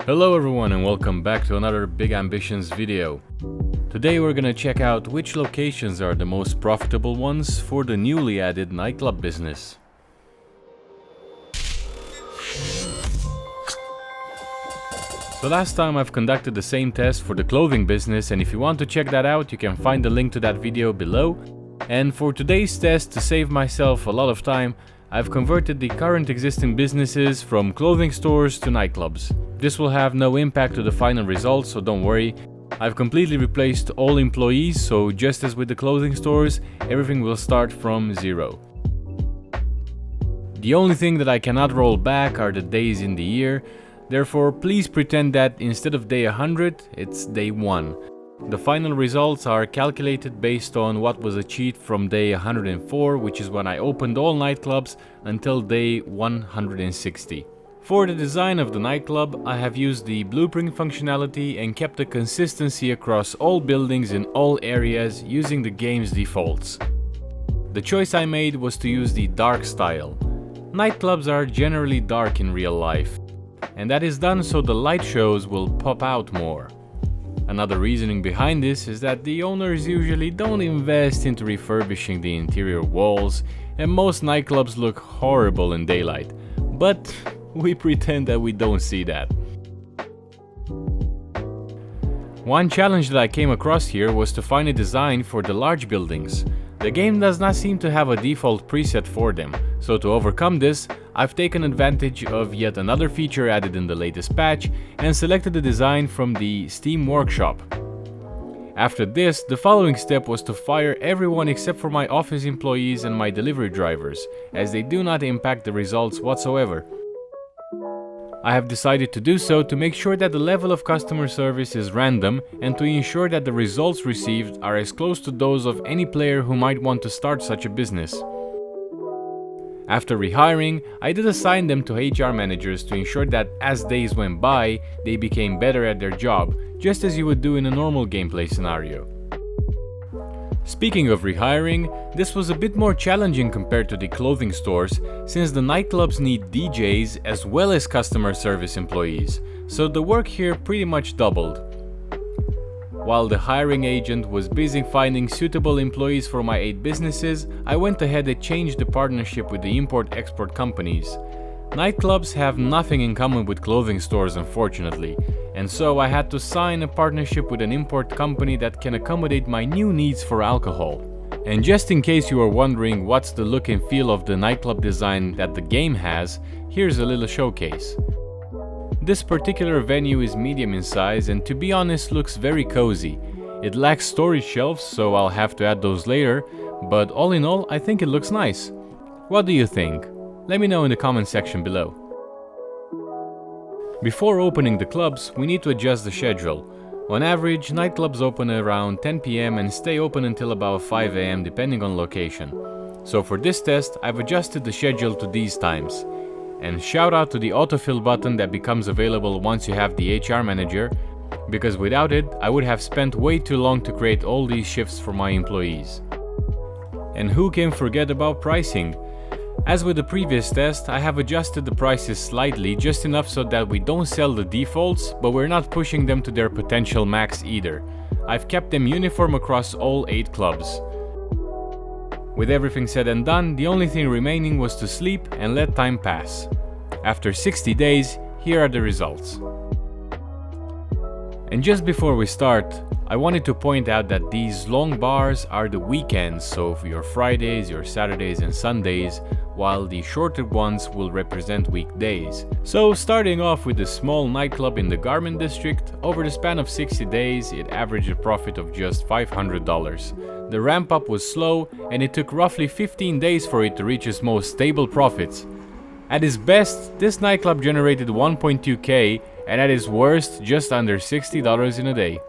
Hello everyone and welcome back to another Big Ambitions video. Today we're gonna check out which locations are the most profitable ones for the newly added nightclub business. So last time I've conducted the same test for the clothing business, and if you want to check that out you can find the link to that video below. And for today's test, to save myself a lot of time, I've converted the current existing businesses from clothing stores to nightclubs. This will have no impact to the final results, so don't worry. I've completely replaced all employees, so just as with the clothing stores, everything will start from zero. The only thing that I cannot roll back are the days in the year, therefore please pretend that instead of day 100, it's day 1. The final results are calculated based on what was achieved from day 104, which is when I opened all nightclubs, until day 160. For the design of the nightclub, I have used the blueprint functionality and kept the consistency across all buildings in all areas using the game's defaults. The choice I made was to use the dark style. Nightclubs are generally dark in real life, and that is done so the light shows will pop out more. Another reasoning behind this is that the owners usually don't invest into refurbishing the interior walls, and most nightclubs look horrible in daylight, but we pretend that we don't see that. One challenge that I came across here was to find a design for the large buildings. The game does not seem to have a default preset for them, so to overcome this, I've taken advantage of yet another feature added in the latest patch and selected the design from the Steam Workshop. After this, the following step was to fire everyone except for my office employees and my delivery drivers, as they do not impact the results whatsoever. I have decided to do so to make sure that the level of customer service is random and to ensure that the results received are as close to those of any player who might want to start such a business. After rehiring, I did assign them to HR managers to ensure that as days went by, they became better at their job, just as you would do in a normal gameplay scenario. Speaking of rehiring, this was a bit more challenging compared to the clothing stores, since the nightclubs need DJs as well as customer service employees, so the work here pretty much doubled. While the hiring agent was busy finding suitable employees for my 8 businesses, I went ahead and changed the partnership with the import-export companies. Nightclubs have nothing in common with clothing stores, unfortunately, and so I had to sign a partnership with an import company that can accommodate my new needs for alcohol. And just in case you are wondering what's the look and feel of the nightclub design that the game has, here's a little showcase. This particular venue is medium in size and to be honest looks very cozy. It lacks storage shelves, so I'll have to add those later, but all in all I think it looks nice. What do you think? Let me know in the comment section below. Before opening the clubs, we need to adjust the schedule. On average, nightclubs open around 10 PM and stay open until about 5 AM depending on location. So for this test, I've adjusted the schedule to these times. And shout out to the autofill button that becomes available once you have the HR manager, because without it, I would have spent way too long to create all these shifts for my employees. And who can forget about pricing? As with the previous test, I have adjusted the prices slightly, just enough so that we don't sell the defaults, but we're not pushing them to their potential max either. I've kept them uniform across all 8 clubs. With everything said and done, the only thing remaining was to sleep and let time pass. After 60 days, here are the results. And just before we start, I wanted to point out that these long bars are the weekends, so for your Fridays, your Saturdays and Sundays, while the shorter ones will represent weekdays. So starting off with a small nightclub in the Garment district, over the span of 60 days it averaged a profit of just $500. The ramp up was slow and it took roughly 15 days for it to reach its most stable profits. At its best, this nightclub generated 1.2k and at its worst just under $60 in a day.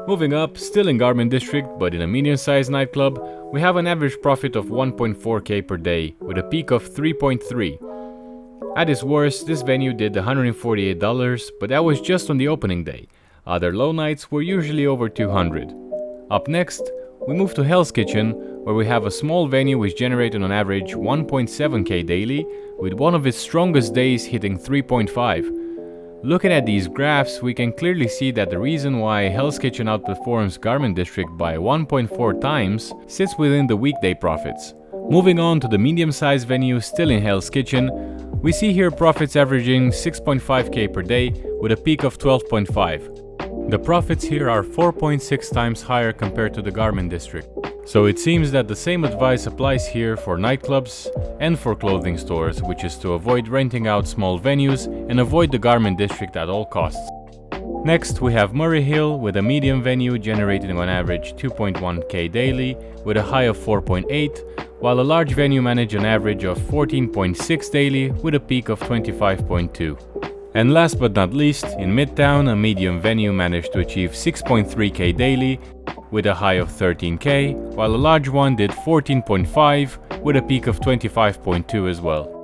Moving up, still in Garment district but in a medium-sized nightclub, we have an average profit of 1.4k per day with a peak of 3.3. At its worst, this venue did $148, but that was just on the opening day. Other low nights were usually over 200. Up next, we move to Hell's Kitchen, where we have a small venue which generated on average 1.7k daily, with one of its strongest days hitting 3.5. Looking at these graphs, we can clearly see that the reason why Hell's Kitchen outperforms Garment District by 1.4 times sits within the weekday profits. Moving on to the medium-sized venue still in Hell's Kitchen, we see here profits averaging 6.5k per day with a peak of 12.5. The profits here are 4.6 times higher compared to the Garment District. So it seems that the same advice applies here for nightclubs and for clothing stores, which is to avoid renting out small venues and avoid the Garment District at all costs. Next, we have Murray Hill with a medium venue generating on average 2.1k daily with a high of 4.8, while a large venue managed an average of 14.6 daily with a peak of 25.2. And last but not least, in Midtown, a medium venue managed to achieve 6.3k daily with a high of 13k, while a large one did 14.5 with a peak of 25.2 as well.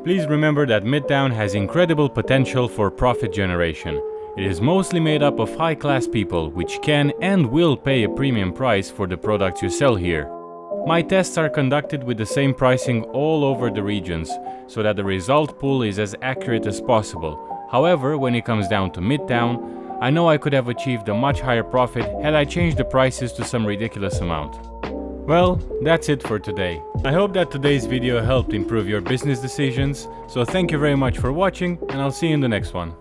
Please remember that Midtown has incredible potential for profit generation. It is mostly made up of high-class people which can and will pay a premium price for the products you sell here. My tests are conducted with the same pricing all over the regions, so that the result pool is as accurate as possible. However, when it comes down to Midtown, I know I could have achieved a much higher profit had I changed the prices to some ridiculous amount. Well, that's it for today. I hope that today's video helped improve your business decisions, so thank you very much for watching and I'll see you in the next one.